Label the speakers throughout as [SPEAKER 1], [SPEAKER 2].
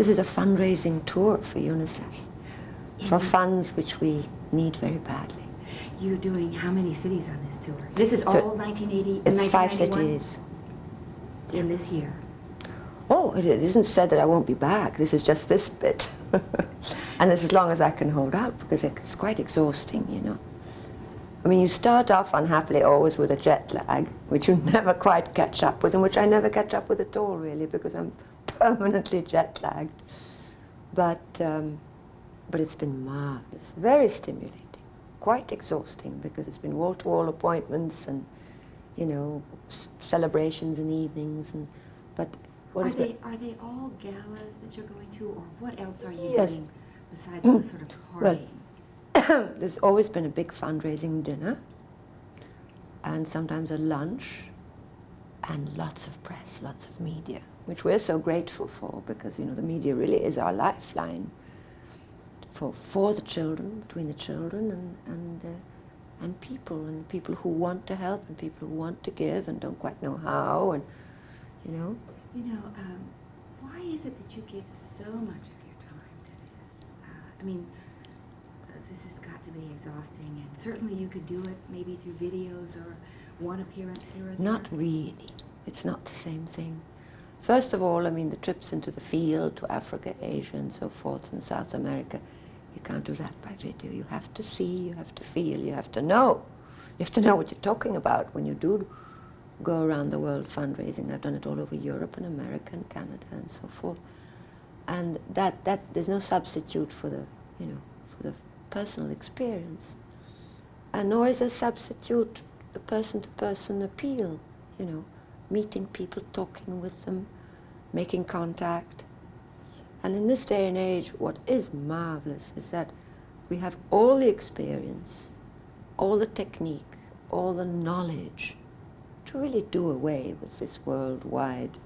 [SPEAKER 1] This is a fundraising tour for UNICEF, for funds which we need very badly.
[SPEAKER 2] You're doing how many cities on this tour? This is all 1980?
[SPEAKER 1] It's 5 cities.
[SPEAKER 2] In this year?
[SPEAKER 1] Oh, it isn't said that I won't be back. This is just this bit. And it's as long as I can hold out, because it's quite exhausting, you know. I mean, you start off unhappily always with a jet lag, which you never quite catch up with, and which I never catch up with at all, really, because I'm permanently jet lagged. But it's been marvelous, very stimulating, quite exhausting, because it's been wall-to-wall appointments and, you know, celebrations and evenings. And but what
[SPEAKER 2] are they all galas that you're going to, or what else are you
[SPEAKER 1] Yes.
[SPEAKER 2] doing besides the sort of partying?
[SPEAKER 1] Well, there's always been a big fundraising dinner, and sometimes a lunch, and lots of press, lots of media, which we're so grateful for, because, you know, the media really is our lifeline for the children, between the children and people who want to help, and people who want to give and don't quite know how, and, you know.
[SPEAKER 2] You know, why is it that you give so much of your time to this? I mean, this has got to be exhausting, and certainly you could do it maybe through videos or one appearance here or there.
[SPEAKER 1] Not really. It's not the same thing. First of all, I mean, the trips into the field to Africa, Asia, and so forth, and South America, you can't do that by video. You have to see, you have to feel, you have to know. You have to know what you're talking about when you do go around the world fundraising. I've done it all over Europe and America and Canada and so forth. And that there's no substitute for the, you know, for the personal experience. And nor is there substitute the person-to-person appeal, you know, meeting people, talking with them, making contact. And in this day and age, what is marvelous is that we have all the experience, all the technique, all the knowledge to really do away with this worldwide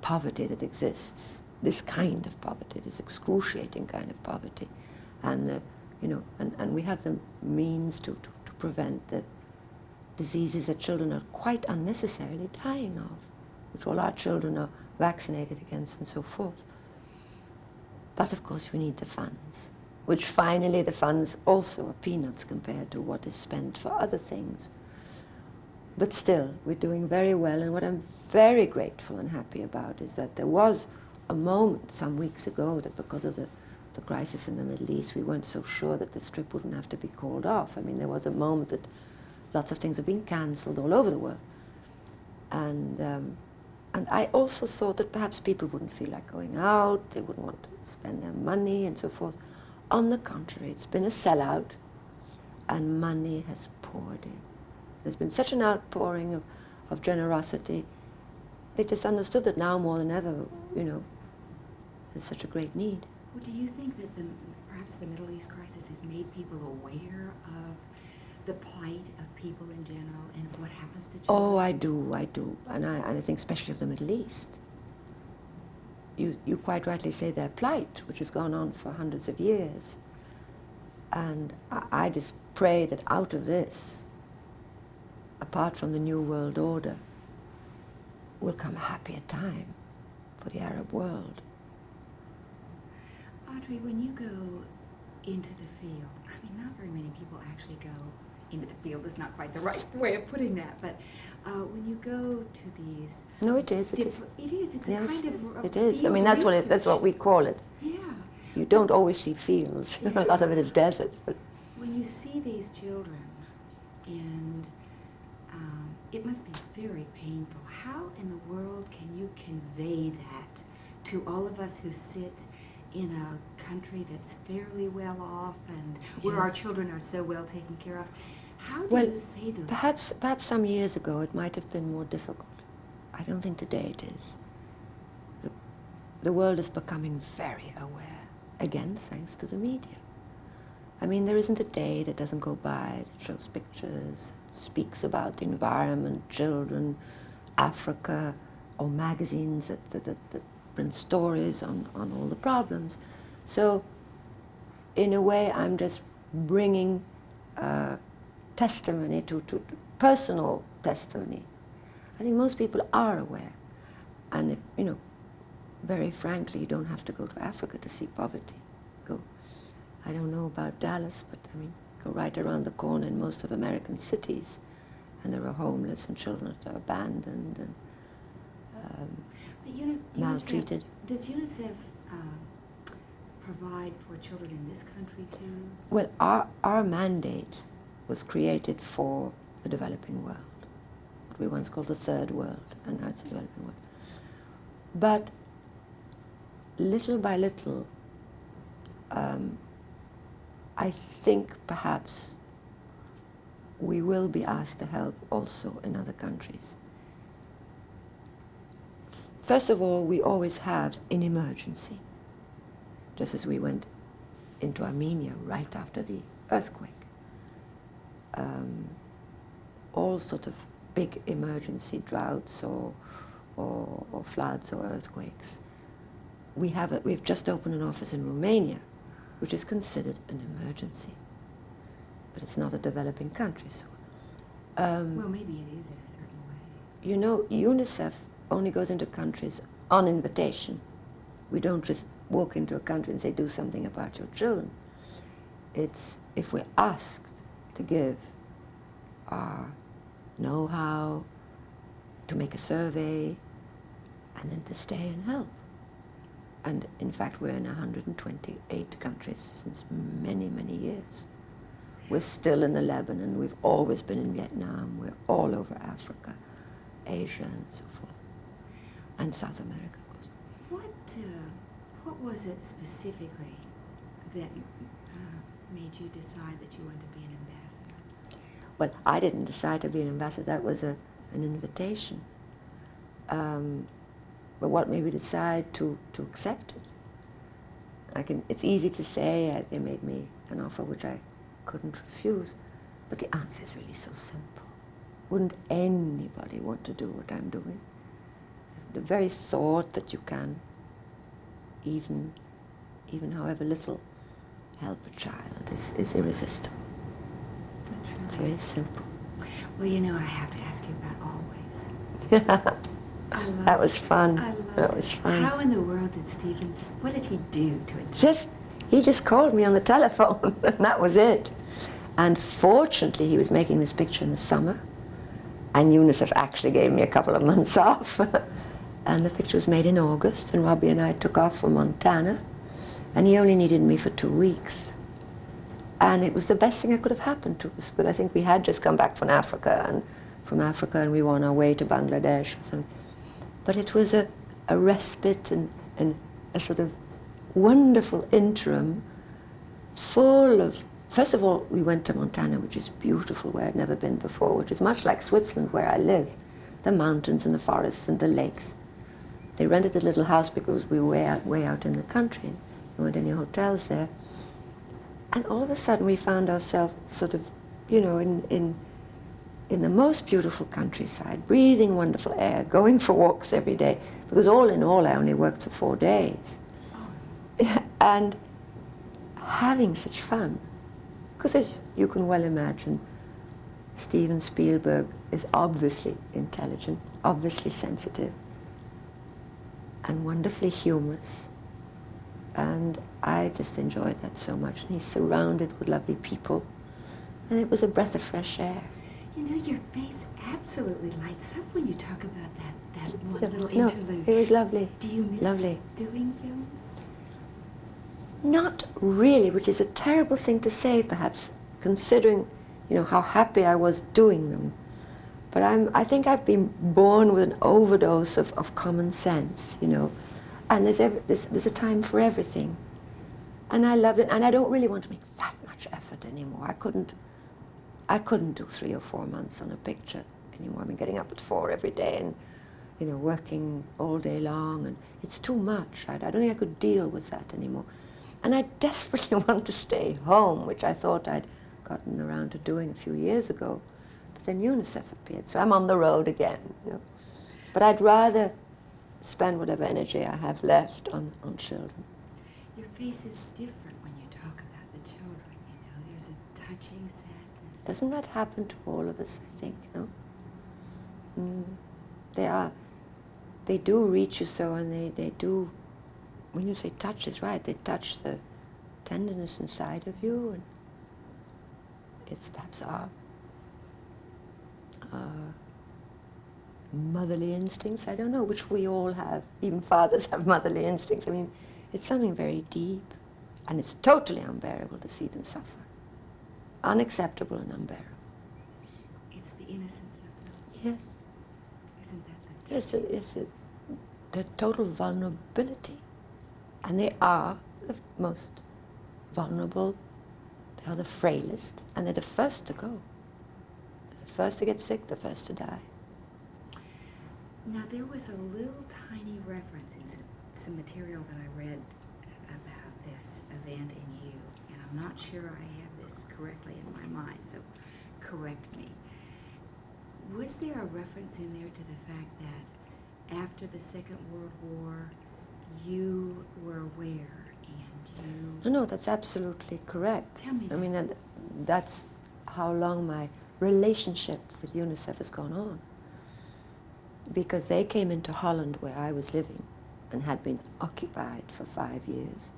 [SPEAKER 1] poverty that exists, this kind of poverty, this excruciating kind of poverty. And, you know, and we have the means to prevent the diseases that children are quite unnecessarily dying of, which all our children are vaccinated against and so forth. But of course we need the funds, which finally the funds also are peanuts compared to what is spent for other things. But still, we're doing very well, and what I'm very grateful and happy about is that there was a moment some weeks ago that because of the crisis in the Middle East, we weren't so sure that this trip wouldn't have to be called off. I mean, there was a moment that lots of things have been cancelled all over the world. And I also thought that perhaps people wouldn't feel like going out, they wouldn't want to spend their money and so forth. On the contrary, it's been a sellout, and money has poured in. There's been such an outpouring of generosity. They just understood that now more than ever, you know, there's such a great need.
[SPEAKER 2] Well, do you think that perhaps the Middle East crisis has made people aware of the plight of people in general and what happens to children?
[SPEAKER 1] Oh, I do. And I think especially of the Middle East. You quite rightly say their plight, which has gone on for hundreds of years. And I just pray that out of this, apart from the New World Order, will come a happier time for the Arab world.
[SPEAKER 2] Audrey, when you go into the field, I mean, not very many people actually go into the field. Is not quite the right way of putting that, but when you go to these...
[SPEAKER 1] No, it is.
[SPEAKER 2] It is. It's
[SPEAKER 1] yes,
[SPEAKER 2] a kind of
[SPEAKER 1] it is. I
[SPEAKER 2] field
[SPEAKER 1] mean, that's what we call it.
[SPEAKER 2] Yeah.
[SPEAKER 1] You don't always see fields.
[SPEAKER 2] Yeah.
[SPEAKER 1] A lot of it is desert. But
[SPEAKER 2] when you see these children, and it must be very painful. How in the world can you convey that to all of us who sit in a country that's fairly well off and where our children are so well taken care of? How do you say those?
[SPEAKER 1] Perhaps some years ago it might have been more difficult. I don't think today it is. The world is becoming very aware, again, thanks to the media. I mean, there isn't a day that doesn't go by that shows pictures, speaks about the environment, children, Africa, or magazines that print stories on all the problems. So, in a way, I'm just bringing testimony to personal testimony. I think most people are aware. And, if, you know, very frankly, you don't have to go to Africa to see poverty. Go, I don't know about Dallas, but I mean, go right around the corner in most of American cities, and there are homeless and children that are abandoned and
[SPEAKER 2] But
[SPEAKER 1] maltreated.
[SPEAKER 2] Does UNICEF provide for children in this country too?
[SPEAKER 1] Well, our mandate was created for the developing world, what we once called the third world, and now it's the developing world. But little by little, I think perhaps we will be asked to help also in other countries. First of all, we always have an emergency, just as we went into Armenia right after the earthquake. All sort of big emergency droughts or floods or earthquakes. We've just opened an office in Romania, which is considered an emergency, but it's not a developing country. So,
[SPEAKER 2] Well, maybe it is in a certain way.
[SPEAKER 1] you know, UNICEF only goes into countries on invitation. We don't just walk into a country and say, do something about your children. It's if we're asked to give our know-how, to make a survey, and then to stay and help. And in fact, we're in 128 countries since many, many years. We're still in the Lebanon, we've always been in Vietnam, we're all over Africa, Asia, and so forth, and South America, of course.
[SPEAKER 2] What was it specifically that made you decide that you wanted to be an ambassador?
[SPEAKER 1] Well, I didn't decide to be an ambassador, that was an invitation. But what made me decide to accept it? It's easy to say, they made me an offer which I couldn't refuse, but the answer is really so simple. Wouldn't anybody want to do what I'm doing? The very thought that you can, even however little, help a child is irresistible. It's very simple.
[SPEAKER 2] Well, you know, I have to ask you about Always.
[SPEAKER 1] That was fun.
[SPEAKER 2] I love
[SPEAKER 1] That
[SPEAKER 2] it.
[SPEAKER 1] was fun.
[SPEAKER 2] How in the world did Stephen, what did he do to it?
[SPEAKER 1] He just called me on the telephone, and that was it. And fortunately, he was making this picture in the summer, and UNICEF actually gave me a couple of months off. And the picture was made in August, and Robbie and I took off for Montana, and he only needed me for 2 weeks. And it was the best thing that could have happened to us, because I think we had just come back from Africa, and we were on our way to Bangladesh or something. But it was a respite and a sort of wonderful interim, full of, first of all, we went to Montana, which is beautiful, where I'd never been before, which is much like Switzerland, where I live. The mountains and the forests and the lakes. They rented a little house because we were way out in the country, and there weren't any hotels there. And all of a sudden we found ourselves sort of, you know, in the most beautiful countryside, breathing wonderful air, going for walks every day, because all in all I only worked for 4 days. And having such fun. Because as you can well imagine, Steven Spielberg is obviously intelligent, obviously sensitive, and wonderfully humorous. And I just enjoyed that so much. And he's surrounded with lovely people. And it was a breath of fresh air.
[SPEAKER 2] You know, your face absolutely lights up when you talk about that one little
[SPEAKER 1] No,
[SPEAKER 2] interlude.
[SPEAKER 1] it was lovely.
[SPEAKER 2] Do you miss
[SPEAKER 1] Lovely.
[SPEAKER 2] doing films?
[SPEAKER 1] Not really, which is a terrible thing to say, perhaps, considering, you know, how happy I was doing them. But I think I've been born with an overdose of common sense, you know. And there's a time for everything. And I loved it, and I don't really want to make that much effort anymore. I couldn't do 3 or 4 months on a picture anymore. I mean, getting up at 4 every day and, you know, working all day long, and it's too much. I don't think I could deal with that anymore. And I desperately want to stay home, which I thought I'd gotten around to doing a few years ago. But then UNICEF appeared, so I'm on the road again, you know. But I'd rather spend whatever energy I have left on children.
[SPEAKER 2] Your face is different when you talk about the children, you know. There's a touching sadness.
[SPEAKER 1] Doesn't that happen to all of us, I think, no? They are they do reach you so, and they do, when you say touch is right, they touch the tenderness inside of you, and it's perhaps our motherly instincts, I don't know, which we all have. Even fathers have motherly instincts. I mean, it's something very deep, and it's totally unbearable to see them suffer. Unacceptable and unbearable.
[SPEAKER 2] It's the innocence of them.
[SPEAKER 1] Yes.
[SPEAKER 2] Isn't that the
[SPEAKER 1] Yes, it's the total vulnerability. And they are the most vulnerable, they are the frailest, and they're the first to go. They're the first to get sick, the first to die.
[SPEAKER 2] Now, there was a little tiny reference in some material that I read about this event in you, and I'm not sure I have this correctly in my mind, so correct me. Was there a reference in there to the fact that after the Second World War, you were aware and you...
[SPEAKER 1] No, that's absolutely correct.
[SPEAKER 2] Tell me
[SPEAKER 1] I mean, that's how long my relationship with UNICEF has gone on. Because they came into Holland, where I was living, and had been occupied for 5 years.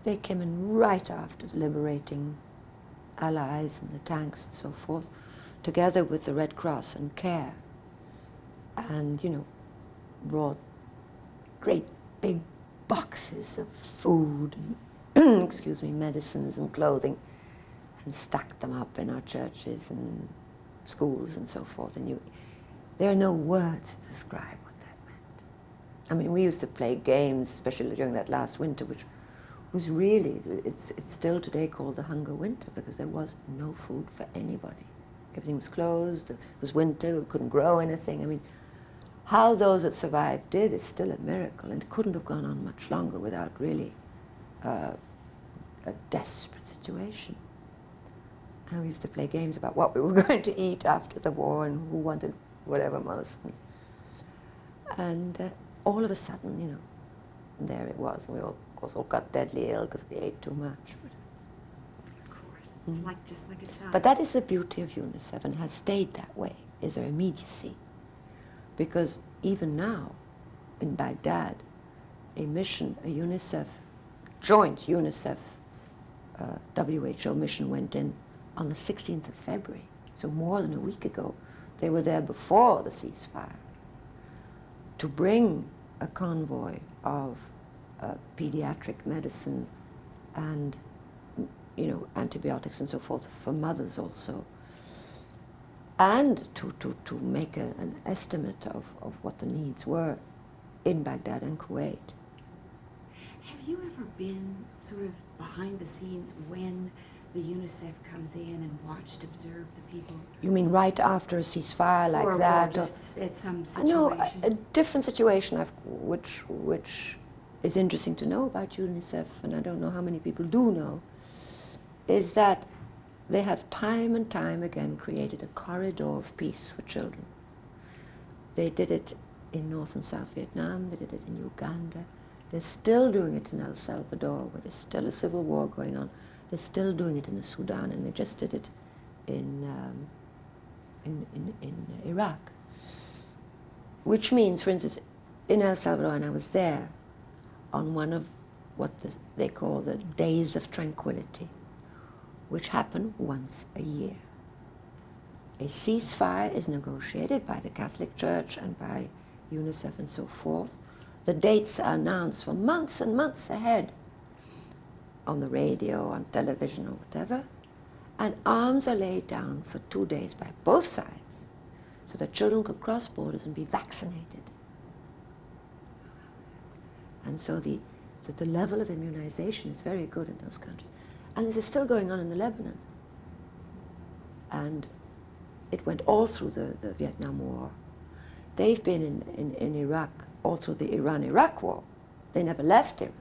[SPEAKER 1] They came in right after the liberating Allies and the tanks and so forth, together with the Red Cross and CARE, and, you know, brought great big boxes of food and excuse me, medicines and clothing, and stacked them up in our churches and schools and so forth. And there are no words to describe what that meant. I mean, we used to play games, especially during that last winter, which was really, it's still today called the hunger winter, because there was no food for anybody. Everything was closed, it was winter, we couldn't grow anything. I mean, how those that survived did is still a miracle, and it couldn't have gone on much longer without really a desperate situation. And we used to play games about what we were going to eat after the war and who wanted whatever most. And all of a sudden, you know, there it was. We all, of course, all got deadly ill because we ate too much.
[SPEAKER 2] Of course. It's just like a child.
[SPEAKER 1] But that is the beauty of UNICEF, and has stayed that way, is their immediacy. Because even now, in Baghdad, a mission, a UNICEF, joint UNICEF WHO mission went in on the 16th of February, so more than a week ago. They were there before the ceasefire to bring a convoy of pediatric medicine and, you know, antibiotics and so forth for mothers also, and to make an estimate of what the needs were in Baghdad and Kuwait.
[SPEAKER 2] Have you ever been sort of behind the scenes when the UNICEF comes in and observe the people?
[SPEAKER 1] You mean right after a ceasefire like that?
[SPEAKER 2] Or just at some situation?
[SPEAKER 1] No, a different situation, which is interesting to know about UNICEF, and I don't know how many people do know, is that they have time and time again created a corridor of peace for children. They did it in North and South Vietnam, they did it in Uganda, they're still doing it in El Salvador, where there's still a civil war going on. They're still doing it in the Sudan, and they just did it in Iraq. Which means, for instance, in El Salvador, and I was there on one of what they call the Days of Tranquility, which happen once a year. A ceasefire is negotiated by the Catholic Church and by UNICEF and so forth. The dates are announced for months and months ahead, on the radio, on television, or whatever, and arms are laid down for 2 days by both sides, so that children could cross borders and be vaccinated. And so the level of immunization is very good in those countries. And this is still going on in the Lebanon. And it went all through the Vietnam War. They've been in Iraq all through the Iran-Iraq war. They never left Iraq.